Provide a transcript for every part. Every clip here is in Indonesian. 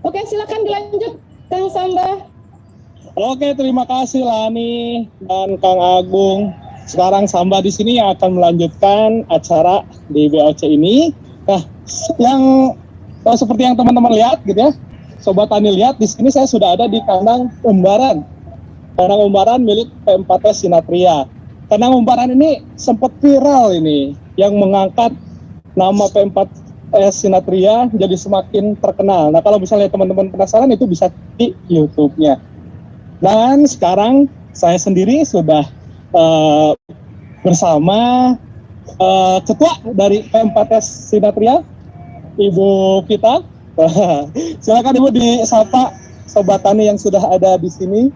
Oke, silakan dilanjut, Kang Samba. Oke, terima kasih Lani dan Kang Agung. Sekarang Samba di sini yang akan melanjutkan acara di BOC ini. Nah, yang seperti yang teman-teman lihat gitu ya, Sobat Tani lihat di sini saya sudah ada di kandang umbaran. Kandang umbaran milik P4S Sinatria. Kandang umbaran ini sempat viral ini, yang mengangkat nama P4S Sinatria jadi semakin terkenal. Nah, kalau misalnya teman-teman penasaran itu bisa di YouTube-nya. Dan sekarang saya sendiri sudah bersama ketua dari P4S Sinatria, Ibu Vita. Silakan Ibu disapa Sobat Tani yang sudah ada di sini.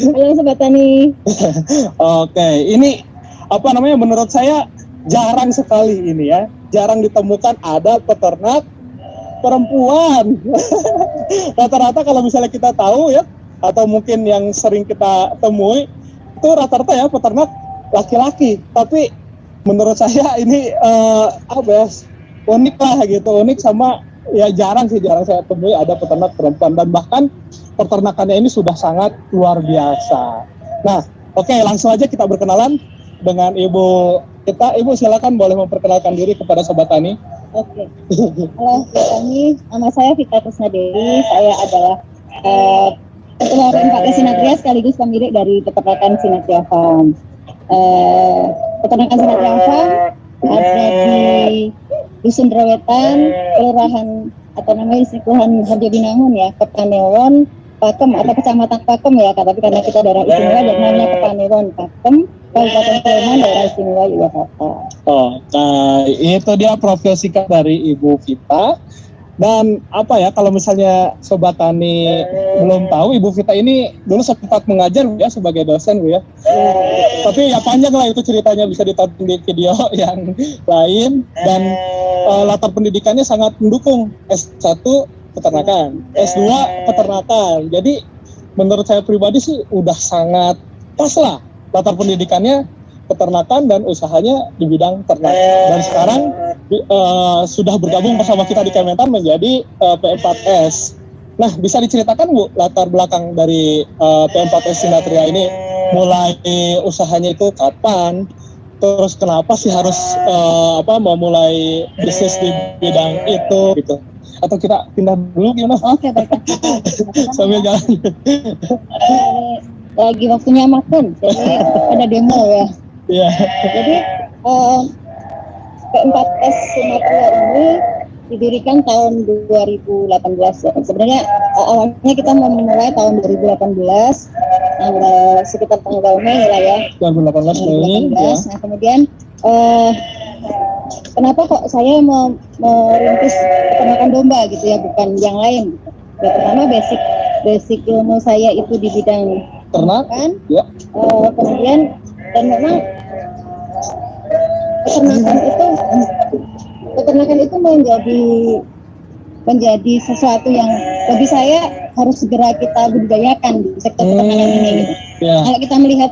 Halo Sobat Tani. Oke, ini apa namanya, menurut saya jarang sekali ini ya, jarang ditemukan ada peternak perempuan. Rata-rata kalau misalnya kita tahu ya, atau mungkin yang sering kita temui itu rata-rata ya peternak laki-laki. Tapi menurut saya ini unik lah gitu, unik sama ya jarang saya temui ada peternak perempuan, dan bahkan peternakannya ini sudah sangat luar biasa. Nah, oke, langsung aja kita berkenalan dengan Ibu kita. Ibu silakan boleh memperkenalkan diri kepada Sobat Tani. Oke. Halo Sobat Tani, nama saya Vita Krisnadewi. Saya adalah ketua P4S Sinatria sekaligus pemilik dari peternakan Sinatria Farm. Peternakan Sinatria Farm ada di Dusun Drawetan, Kelurahan atau namanya Kelurahan Harjobinangun ya, Kepanewon, Pakem atau Kecamatan Pakem ya, tapi karena kita daerah istimewa jadi namanya Kepanewon, Pakem, Kabupaten Sleman, daerah istimewa Yogyakarta. Nah itu dia profil singkat dari Ibu Vita. Dan apa ya, kalau misalnya Sobat Tani belum tahu, Ibu Vita ini dulu sempat mengajar ya sebagai dosen Bu ya. Tapi ya panjang lah itu ceritanya, bisa ditonton di video yang lain. Dan latar pendidikannya sangat mendukung, S1 peternakan, S2 peternakan. Jadi menurut saya pribadi sih udah sangat pas lah latar pendidikannya peternakan dan usahanya di bidang ternak. Dan sekarang sudah bergabung bersama kita di Kementan menjadi P4S. Nah, bisa diceritakan Bu latar belakang dari P4S Sinatria ini, mulai usahanya itu kapan? Terus kenapa sih harus memulai bisnis di bidang itu gitu? Atau kita pindah dulu gimana? Oke, baik. Sambil jalan. Lagi waktunya makan, jadi ada demo ya. Iya. Jadi P4S Sinatria ini didirikan tahun 2018 ya. Sebenarnya awalnya kita memulai tahun 2018, sekitar tanggal Mei lah ya. 2018 Mei. Ya. Nah kemudian kenapa kok saya merintis peternakan domba gitu ya, bukan yang lain. Ya, pertama basic ilmu saya itu di bidang ternak kan? Ya. Kemudian dan memang peternakan itu menjadi sesuatu yang bagi saya harus segera kita budidayakan di sektor peternakan ini gitu. Yeah. Kalau kita melihat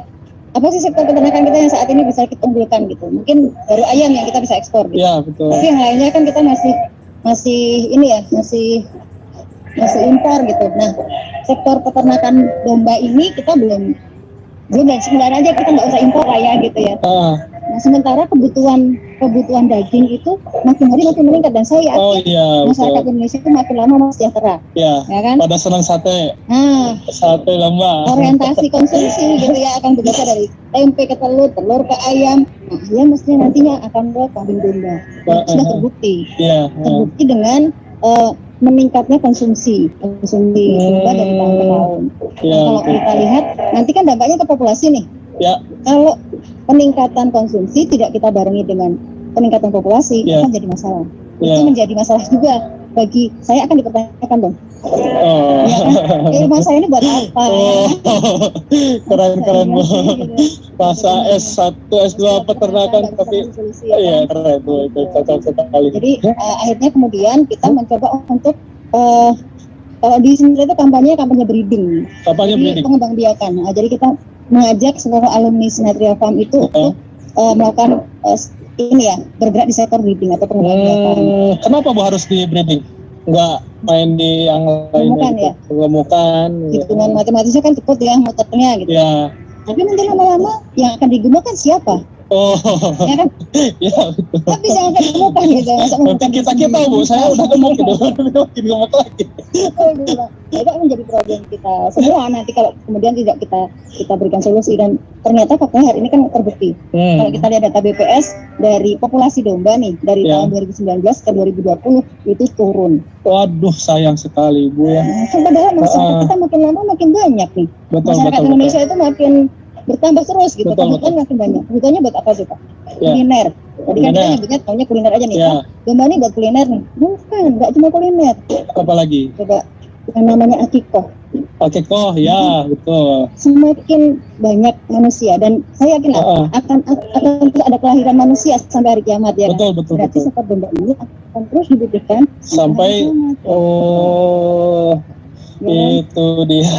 apa sih sektor peternakan kita yang saat ini bisa kita unggulkan gitu, mungkin baru ayam yang kita bisa ekspor gitu. Yeah, betul. Tapi yang lainnya kan kita masih impor gitu. Nah, sektor peternakan domba ini kita belum sebenarnya aja kita nggak usah impor lah ya gitu ya. Nah, sementara kebutuhan daging itu makin hari makin meningkat, dan saya masyarakat Indonesia itu makin lama makin sejahtera. Ya kan? Pada senang sate. Sate lembah. Orientasi konsumsi gitu ya akan bergeser dari tempe ke telur, telur ke ayam. Nah, ayam mestinya nantinya akan ke kambing domba. Sudah terbukti. Terbukti dengan meningkatnya konsumsi domba dari tahun ke tahun. Kalau kita lihat nanti kan dampaknya ke populasi nih. Kalau peningkatan konsumsi tidak kita barengi dengan peningkatan populasi, akan jadi masalah. Itu menjadi masalah juga bagi saya, akan dipertanyakan dong. Ya kan? Ilmu saya ini buat apa? Keren Bu. Masa S1, S2 peternakan tapi keren Bu, itu cocok sekali. Jadi akhirnya kemudian kita mencoba untuk kalau di sini itu kampanye breeding. Jadi pengembangbiakan. Nah, jadi kita mengajak seluruh alumni Sinatria Farm itu untuk melakukan bergerak di sektor breeding atau pengembangan biakan. Kenapa Bu harus di breeding? nggak main di yang lain Gemukan gitu. ya? Gemukan. Hitungan matematisnya kan cepet ya muternya gitu. Ya. Tapi nanti lama-lama yang akan digunakan siapa? Oh, Ya kan? ya betul. Tapi jangan gemukan gitu. Masa Nanti kita Bu, saya udah gemuk gitu, makin gemuk lagi. Itu menjadi problem kita semua nanti kalau kemudian tidak kita berikan solusi, dan ternyata faktanya hari ini kan terbukti. Kalau kita lihat data BPS dari populasi domba nih dari tahun 2019 ke 2020 itu turun. Waduh, sayang sekali Bu ya. Padahal masyarakat kita makin lama makin banyak nih. Masyarakat Indonesia itu makin bertambah terus gitu, kebutuhan makin banyak. Kebutuhannya buat apa sih Pak? Kuliner. Jadi kan kita nyebutnya taunya kuliner aja nih. Domba ini buat kuliner nih. Bukan, nggak cuma kuliner. Apa lagi? Coba yang namanya akikoh. Akikoh, ya betul. Semakin banyak manusia, dan saya yakin akan terus ada kelahiran manusia sampai hari kiamat ya. Betul. Berarti setiap domba ini akan terus dibutuhkan sampai itu dia.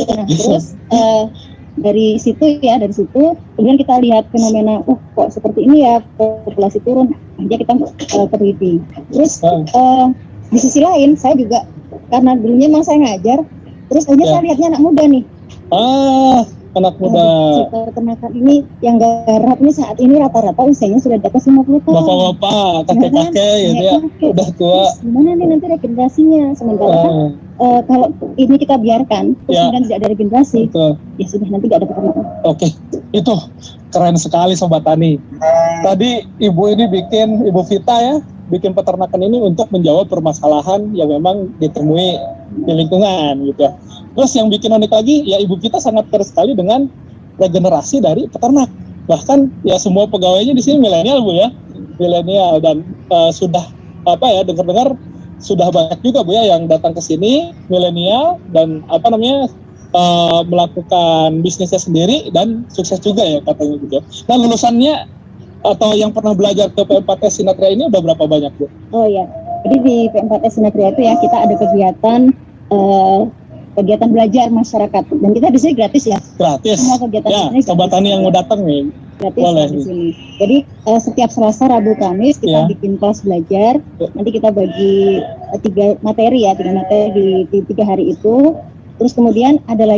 Nah, terus dari situ kemudian kita lihat fenomena kok seperti ini ya, populasi turun, akhirnya kita teliti. Terus di sisi lain saya juga karena dulunya memang saya ngajar, terus akhirnya saya lihatnya anak muda nih. Anak muda. Peternakan ini yang garap ini saat ini rata-rata usianya sudah di atas 50 tahun. Bapak-bapak, kakek-kakek gitu ya, udah tua. Gimana nih nanti regenerasinya? Sementara kan kalau ini kita biarkan, terus kemudian tidak ada regenerasi, ya sudah nanti tidak ada peternakan. Oke, itu keren sekali Sobat Tani. Tadi Ibu Vita ya, bikin peternakan ini untuk menjawab permasalahan yang memang ditemui di lingkungan gitu ya. Terus yang bikin unik lagi ya, Ibu kita sangat care sekali dengan regenerasi dari peternak. Bahkan ya semua pegawainya di sini milenial Bu ya, milenial, dan sudah dengar-dengar sudah banyak juga Bu ya yang datang ke sini milenial dan melakukan bisnisnya sendiri dan sukses juga ya katanya gitu. Nah lulusannya atau yang pernah belajar ke P4S Sinatria ini udah berapa banyak Bu? Oh ya, jadi di P4S Sinatria itu ya kita ada kegiatan belajar masyarakat, dan kita di sini gratis ya. Gratis. Semua kegiatan ya, ini Sobat Tani yang mau datang nih gratis boleh di sini. Jadi setiap Selasa, Rabu, Kamis kita bikin kelas belajar. Nanti kita bagi 3 materi di 3 hari itu. Terus kemudian ada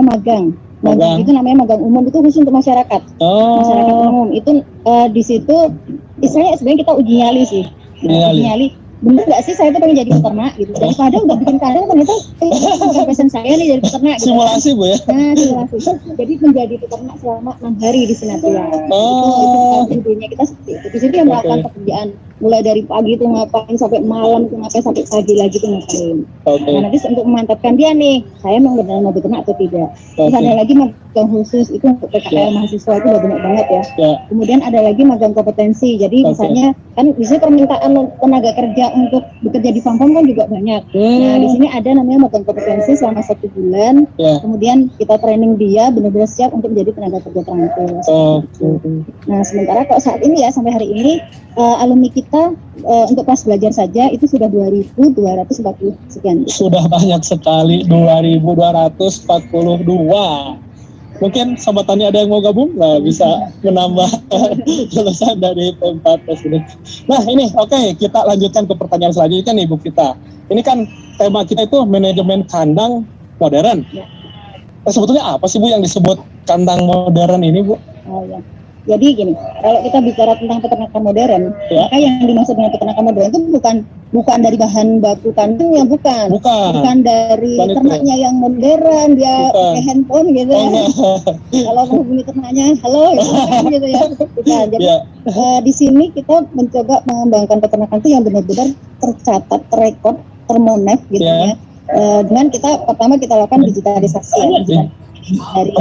magang. Magang itu namanya magang umum, itu khusus untuk masyarakat. Masyarakat umum itu di situ istilahnya sebenarnya kita uji nyali sih. Uji nyali. Bener nggak sih saya tuh pengen jadi peternak gitu, daripada udah bikin kandang ternyata bukan passion saya nih jadi peternak gitu. Simulasi Bu ya? Nah simulasi, jadi menjadi peternak selama 6 hari di Sinatria. Itu idenya kita seperti itu. Di sini yang melakukan pekerjaan mulai dari pagi itu ngapain sampai malam itu ngapain, sampai pagi lagi itu ngapain. Nah nanti untuk memantapkan dia nih, saya memang benar mau beternak atau tidak. Terus ada lagi magang khusus itu untuk PKL mahasiswa, itu udah banyak banget ya. Kemudian ada lagi magang kompetensi, jadi misalnya kan di sini permintaan tenaga kerja untuk bekerja di farm kan juga banyak. Nah di sini ada namanya magang kompetensi selama 1 bulan. Kemudian kita training dia benar-benar siap untuk menjadi tenaga kerja terampil. Nah sementara kok saat ini ya sampai hari ini alumni kita untuk kelas belajar saja itu sudah 2.240 sekian. Sudah banyak sekali, 2.242. Mungkin Sobat Tani ada yang mau gabung? Nah, bisa menambah lulusan dari P4S ini. Nah ini oke, kita lanjutkan ke pertanyaan selanjutnya nih Bu Vita. Ini kan tema kita itu manajemen kandang modern. Sebetulnya apa sih Bu yang disebut kandang modern ini Bu? Oh ya. Jadi gini, kalau kita bicara tentang peternakan modern, maka yang dimaksud dengan peternakan modern itu bukan dari bahan baku kandang yang bukan dari ternaknya yang modern, dia pakai handphone gitu ya. Kalau menghubungi ternaknya, halo gitu ya. Jadi di sini kita mencoba mengembangkan peternakan itu yang benar-benar tercatat, terekod, termonet gitu ya. Dengan kita lakukan digitalisasi dari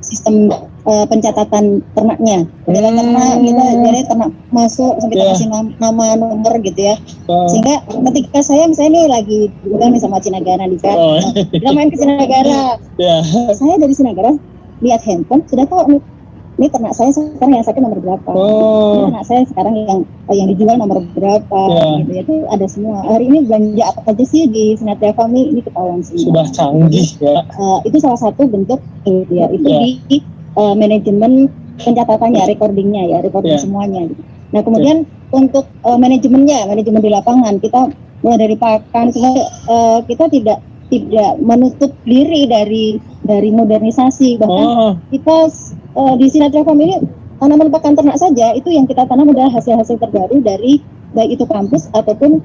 sistem pencatatan ternaknya. Ternak kita jadi ternak masuk sampai kita kasih nama nomor gitu ya. Sehingga ketika saya misalnya nih lagi nih sama Cinagara nih kan. Kita main ke Cinagara. Saya dari Cinagara lihat handphone sudah tahu ini ternak saya sekarang yang sakit nomor berapa. Ini ternak saya sekarang yang dijual nomor berapa gitu ya. Itu ada semua. Hari ini belanja apa saja sih di Sinatria Farm ini ketahuan semua. Sudah canggih ya. Itu salah satu bentuk ya, itu di manajemen pencatatannya, recording semuanya gitu. Nah kemudian untuk manajemen di lapangan kita mulai dari pakan kita tidak menutup diri dari modernisasi, bahkan kita di Sinatria Farm ini tanaman pakan ternak saja itu yang kita tanam adalah hasil-hasil terbaru dari baik itu kampus ataupun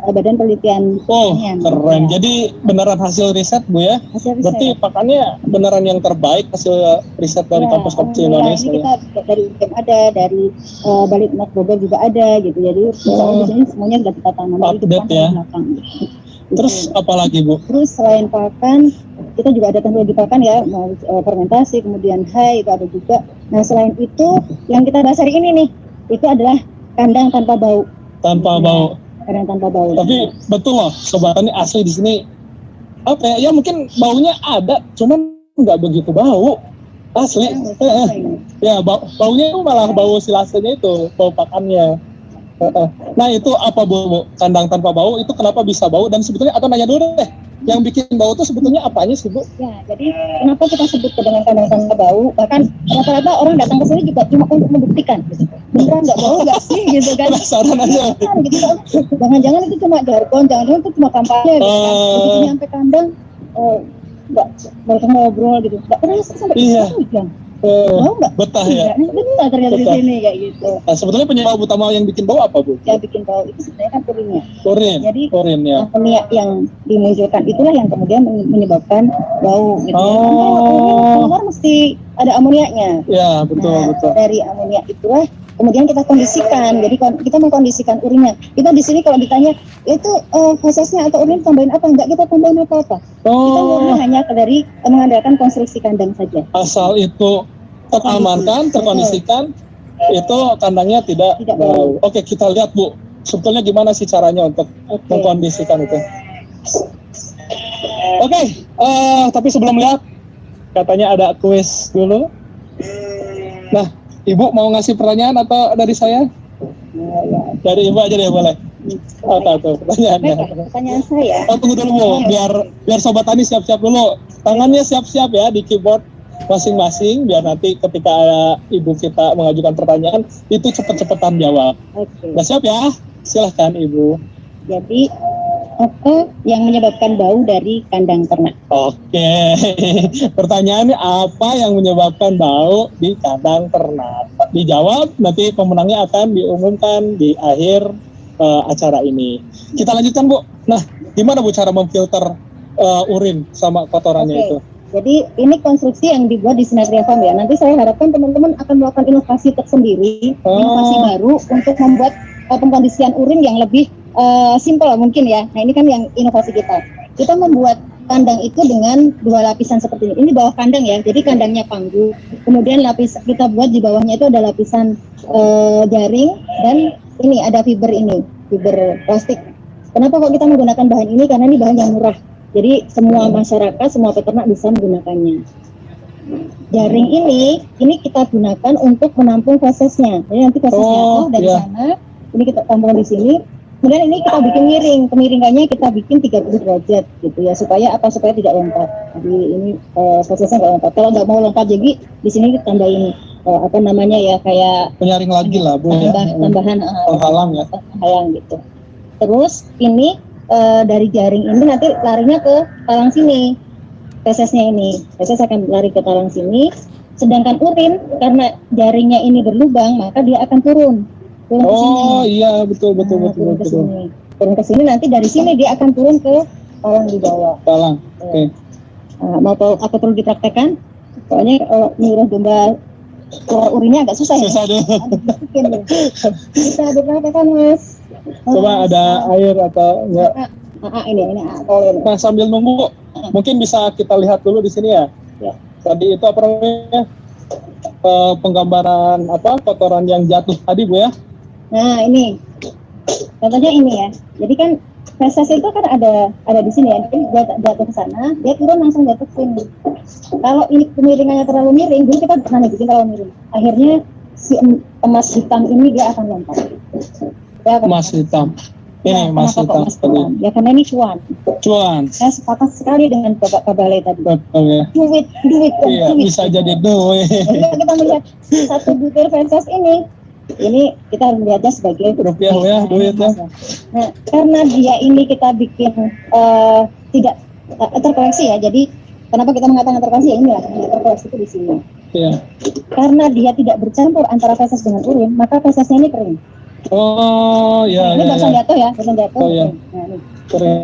badan penelitian. Keren. Ya. Jadi beneran hasil riset Bu ya? Hasil riset. Berarti pakannya beneran yang terbaik hasil riset dari kampus-kampus Indonesia. Ini kita dari UGM ada, dari Balitbang Bogor juga ada gitu. Jadi di sini semuanya sudah kita tanam. Update ya. Terus apa lagi Bu? Terus selain pakan, kita juga ada teknologi pakan ya, mau fermentasi, kemudian hay itu ada juga. Nah selain itu yang kita dasari ini nih, itu adalah kandang tanpa bau. Kandang tanpa bau. Tapi betul loh, Sobat Tani asli di sini apa ya? Ya mungkin baunya ada, cuman nggak begitu bau. Asli. Ya baunya itu malah bau silasenya itu, bau pakannya. Nah itu apa Bu? Kandang tanpa bau itu kenapa bisa bau dan sebetulnya atau nanya dulu deh, yang bikin bau itu sebetulnya apanya sih Bu? Ya jadi kenapa kita sebut dengan kandang tanpa bau? Bahkan rata-rata orang datang ke sini juga cuma untuk membuktikan gitu. Beneran nggak bau nggak sih gitu kan? Penasaran aja. Gitu kan? Jangan-jangan itu cuma jargon, jangan-jangan itu cuma kampanye gitu kan? Begitu nyampe kandang nggak ngobrol gitu, nggak pernah sampai jam. Bau nggak? Betah ya? Betah ternyata di sini kayak gitu. Nah, sebetulnya penyebab utama yang bikin bau apa Bu? Yang bikin bau itu sebenarnya kan purinnya. Jadi purin ya. amoniak yang dimunculkan itulah yang kemudian menyebabkan bau. Gitu. Kalau keluar mesti ada amoniaknya. Ya betul. Dari amoniak itulah kemudian kita kondisikan. Jadi kita mengkondisikan urinnya. Kita di sini kalau ditanya itu prosesnya atau urin tambahin apa? Enggak, kita tambahin apa-apa. Kita murni hanya dari mengandalkan konstruksi kandang saja. Asal itu teramankan, terkondisikan, itu kandangnya tidak bau. Oke, kita lihat Bu. Sebetulnya gimana sih caranya untuk mengkondisikan itu? Oke, tapi sebelum lihat, katanya ada kuis dulu. Nah, Ibu mau ngasih pertanyaan atau dari saya? Dari Ibu aja deh boleh. Pertanyaannya. Pertanyaan saya. Tunggu dulu Bu, biar Sobat Tani siap-siap dulu. Tangannya siap-siap ya di keyboard masing-masing, biar nanti ketika Ibu kita mengajukan pertanyaan itu cepet-cepetan jawab. Udah siap ya? Silahkan Ibu. Jadi apa yang menyebabkan bau dari kandang ternak? Oke, pertanyaannya apa yang menyebabkan bau di kandang ternak? Dijawab, nanti pemenangnya akan diumumkan di akhir acara ini. Kita lanjutkan Bu. Nah, gimana Bu cara memfilter urin sama kotorannya itu? Jadi ini konstruksi yang dibuat di Sinatria Farm ya. Nanti saya harapkan teman-teman akan melakukan inovasi tersendiri, inovasi baru untuk membuat pengkondisian urin yang lebih simpel mungkin ya. Nah ini kan yang inovasi kita. Kita membuat kandang itu dengan 2 lapisan seperti ini. Ini bawah kandang ya. Jadi kandangnya panggung. Kemudian lapis kita buat di bawahnya itu ada lapisan jaring dan ini ada fiber plastik. Kenapa kok kita menggunakan bahan ini? Karena ini bahan yang murah. Jadi semua masyarakat, semua peternak bisa menggunakannya. Jaring ini kita gunakan untuk menampung fesesnya. Jadi nanti fesesnya dari sana, ini kita tampung di sini. Kemudian ini kita bikin miring, kemiringannya kita bikin 30 derajat gitu ya, supaya tidak lompat. Jadi ini prosesnya nggak lompat. Kalau nggak mau lompat, jadi di sini kita tambahin kayak penyaring lagi lah Bu, tambahan penghalang ya. Penghalang gitu. Terus ini dari jaring ini nanti larinya ke talang sini, fesesnya ini. Feses akan lari ke talang sini. Sedangkan urin karena jaringnya ini berlubang, maka dia akan turun ke sini. Iya betul. Turun ke sini, nanti dari sini dia akan turun ke talang di bawah. Talang. Oke. Mau tahu apa perlu dipraktekkan? Soalnya kalau nyuruh domba keluar urinnya agak susah ya. Susah dulu. Bisa dipraktekkan Mas. Coba ada air atau enggak? Ini. Nah sambil nunggu, mungkin bisa kita lihat dulu di sini ya. Tadi itu apa namanya? Penggambaran kotoran yang jatuh tadi Bu ya. Nah ini contohnya ini ya. Jadi kan feses itu kan ada di sini ya. Jadi dia jatuh ke sana, dia turun langsung jatuh ke sini. Kalau ini kemiringannya terlalu miring, dulu kita pernah bikin terlalu miring. Akhirnya si emas hitam ini dia akan lompat. Emas hitam. Ini emas hitam tadi. Ya karena ini cuan. Saya sepakat sekali dengan Bapak Kabale tadi. Betul ya. Duit. Iya, bisa jadi duit. Jadi kita melihat satu butir feses ini Ini kita harus melihatnya sebagai rupiah ya, duit ya. Nah, karena dia ini kita bikin tidak terkoreksi ya. Jadi kenapa kita mengatakan terkoreksi ya inilah terkoreksi itu di sini. Iya. Karena dia tidak bercampur antara feses dengan urin, maka fesesnya ini kering. Oh, ya. Ini ya, basah ya. jatuh ya, basah jatuh. Oh, ya. Nah, ini. Kering.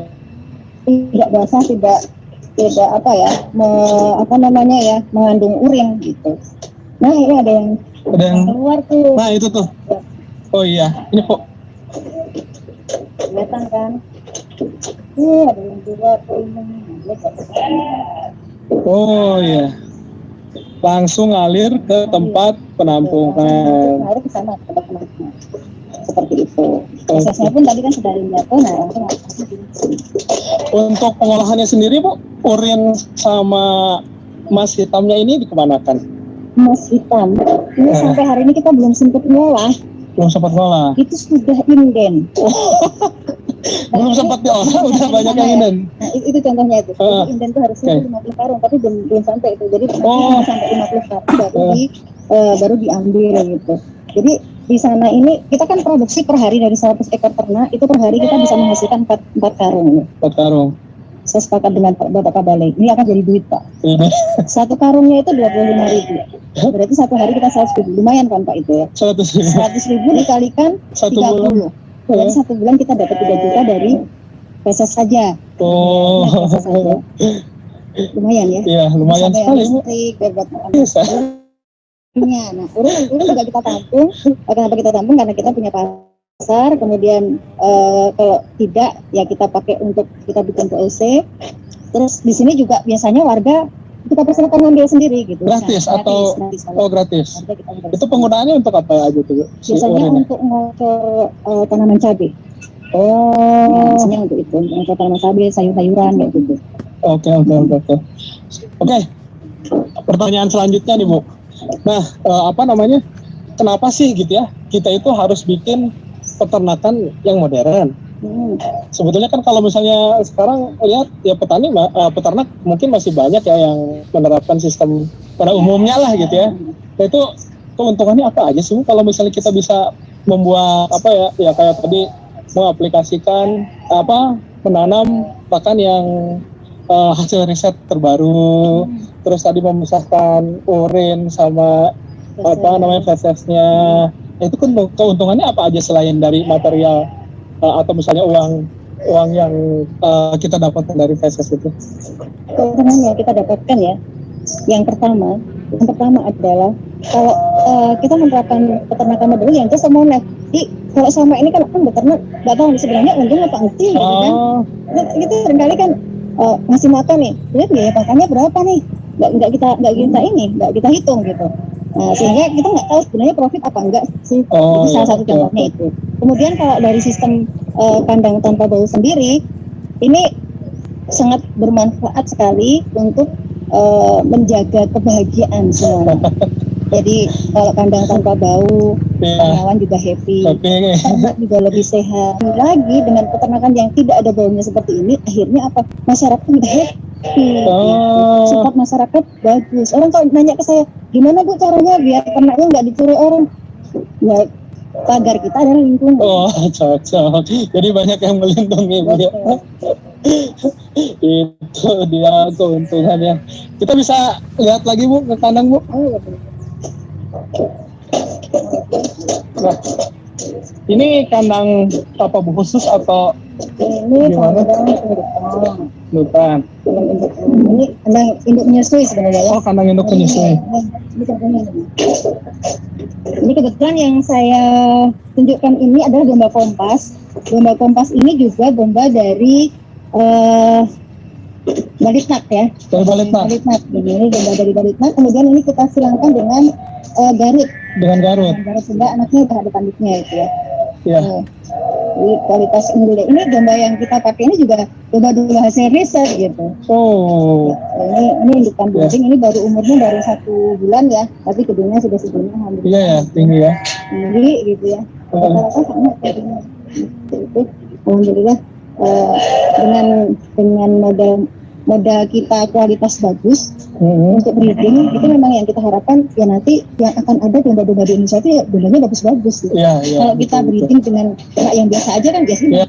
Tidak basah, tidak apa ya, mengandung urin gitu. Nah, ini ada yang keluar tuh. Nah, itu tuh. Oh iya, ini kok. Kelihatan kan? Ini ada yang keluar tuh. Oh iya. Langsung ngalir ke tempat penampungan. Ngalir ke sana, ke tempat penampungan. Seperti itu. Prosesnya pun tadi kan sudah jatuh, nah langsung. Untuk pengolahannya sendiri, Bu, urin sama emas hitamnya ini dikemanakan? Emas hitam. Ini sampai hari ini kita belum sempat ngolah. Belum sempat ngolah. Itu sudah inden. Belum sempat diolah, udah banyak yang inden. Nah, itu contohnya itu. Jadi inden itu harusnya 50 karung, tapi belum sampai itu. Jadi sampai 50 karung baru diambil gitu. Jadi di sana ini kita kan produksi per hari dari 100 ekor ternak, itu per hari kita bisa menghasilkan 4 karung. 4 karung. Saya sepakat dengan Bapak Kabale, ini akan jadi duit Pak. Satu karungnya itu 25.000. Berarti satu hari kita 100.000, lumayan kan Pak itu ya. 100.000 dikalikan 30. Bulan. Berarti 1 bulan kita dapat 3 juta dari feses saja. Oh. Feses saja. Lumayan ya. Iya, lumayan sekali Bu. Nah, urut juga kita tampung. Kenapa kita tampung? Karena kita punya pasar. Kemudian kalau tidak ya kita pakai untuk kita bikin PLC. Terus di sini juga biasanya warga kita persilakan ngambil sendiri gitu. Gratis nah, atau gratis? Itu penggunaannya untuk apa aja tuh? Biasanya untuk ngocor tanaman cabai. Oh, ya, biasanya untuk itu, ngocor tanaman cabai, sayur-sayuran kayak gitu. Oke. Oke. Pertanyaan selanjutnya nih Bu. Nah, kenapa sih gitu ya? Kita itu harus bikin peternakan yang modern. Sebetulnya kan kalau misalnya sekarang lihat ya peternak mungkin masih banyak ya yang menerapkan sistem pada umumnya lah gitu ya. Nah, itu keuntungannya apa aja sih kalau misalnya kita bisa membuat ya kayak tadi mengaplikasikan menanam pakan yang hasil riset terbaru, terus tadi memisahkan urin sama fesesnya. Itu kan keuntungannya apa aja selain dari material atau misalnya uang yang kita dapatkan dari feses itu? Keuntungan yang kita dapatkan ya, yang pertama adalah kalau kita menerapkan peternakan modern yang itu semuanya. Jadi kalau sama ini kan beternak nggak tahu sebenarnya untung apa enggak gitu kan? Kita seringkali kan ngasih makan nih, lihat biaya pakannya berapa nih? Nggak kita hitung gitu. Nah, sehingga kita nggak tahu sebenarnya profit apa enggak sih. Itu salah satu contohnya itu. Kemudian kalau dari sistem kandang tanpa bau sendiri, ini sangat bermanfaat sekali untuk menjaga kebahagiaan semua. Jadi kalau kandang tanpa bau, karyawan juga happy, ternak juga lebih sehat. Lagi dengan peternakan yang tidak ada baunya seperti ini, akhirnya apa? Masyarakat juga happy. Sifat masyarakat bagus. Orang kalau nanya ke saya, gimana Bu caranya biar ternaknya nggak dicuri orang? Ya, pagar kita adalah lingkungan. Oh, cocok. Jadi banyak yang melindungi Bu ya. Itu dia keuntungannya. Kita bisa lihat lagi Bu ke kandang Bu. Nah, ini kandang apa Bu khusus atau ini kandang bukan? Ini kandang induk menyusui sebenarnya ya. Oh, kandang induk menyusui. Ini kebetulan yang saya tunjukkan ini adalah domba kompas. Domba kompas ini juga domba dari Balitnak ya. Dari Balitnak. Ini domba dari Balitnak. Kemudian ini kita silangkan dengan Garut. Dengan Garut. Sehingga anaknya berada tanduknya itu ya. Iya. Ini kualitas unggul. Ini domba yang kita pakai ini juga domba hasil riset gitu. Oh. Ini indukan bunting. Ini baru umurnya baru 1 bulan ya. Tapi gedungnya sudah segini. Iya ya, tinggi ya. Tinggi gitu ya. Rata-rata sama gedungnya. Itu alhamdulillah dengan modal modal kita kualitas bagus untuk breeding, itu memang yang kita harapkan ya nanti yang akan ada domba-domba di Indonesia itu ya dombanya bagus-bagus gitu. Kalau kita breeding dengan yang biasa aja kan biasanya